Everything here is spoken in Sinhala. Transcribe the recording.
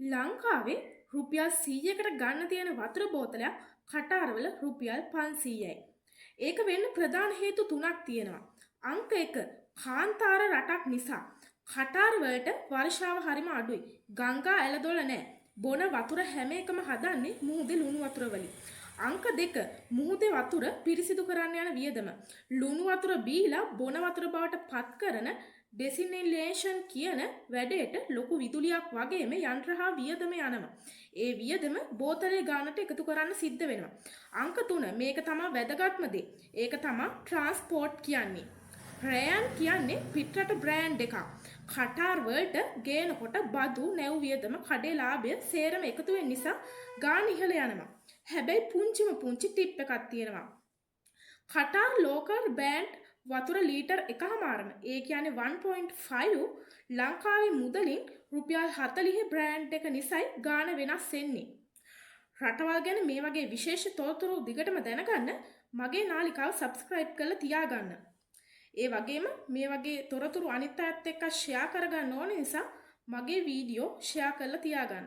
ලංකාවේ රුපියල් 100කට ගන්න තියෙන වතුර බෝතලයක් කටාරවල රුපියල් 500යි. ඒක වෙන්න ප්‍රධාන හේතු තුනක් තියෙනවා. අංක 1 කාන්තාර රටක් නිසා කටාර වලට වර්ෂාව හරිම අඩුයි. ගංගා ඇලදොල නැහැ. බොන වතුර හැම එකම හදන්නේ මුහුදේ ලුණු වතුර වලින්. අංක 2 මුහුදේ වතුර පිරිසිදු කරන්න යන වියදම. ලුණු වතුර බීලා බොන වතුර බවට පත් කරන ඩෙසිනේෂන් කියන වැඩේට ලොකු විදුලියක් වගේම යන්ත්‍ර හා වියදම යනවා. ඒ වියදම බෝතලේ ගානට එකතු කරන්න සිද්ධ වෙනවා. අංක 3 මේක තමයි වැදගත්ම දේ. ඒක තමයි ට්‍රාන්ස්පෝර්ට් කියන්නේ. රෑන් කියන්නේ පිටරට බ්‍රෑන්ඩ් එකක්. කටාර් වලට ගේනකොට බදු නැව් වියදම කඩේ ලාභය සේරම එකතු වෙන නිසා ගාන ඉහළ යනවා. හැබැයි පුංචි ටිප් එකක් තියෙනවා. කටාර් ලෝකල් බ්‍රෑන්ඩ් වතුර ලීටර් එකමාරම ඒ කියන්නේ 1.5 ලංකාවේ මුදලින් රුපියල් 40 බ්‍රෑන්ඩ් එක නිසයි ගාන වෙනස් වෙන්නේ. රටවල් ගැන මේ වගේ විශේෂ තොරතුරු දිගටම දැනගන්න මගේ නාලිකාව subscribe කරලා තියාගන්න. ඒ වගේම මේ වගේ තොරතුරු අනිත් අයත් එක්ක share කරගන්න ඕන නිසා මගේ වීඩියෝ share කරලා තියාගන්න.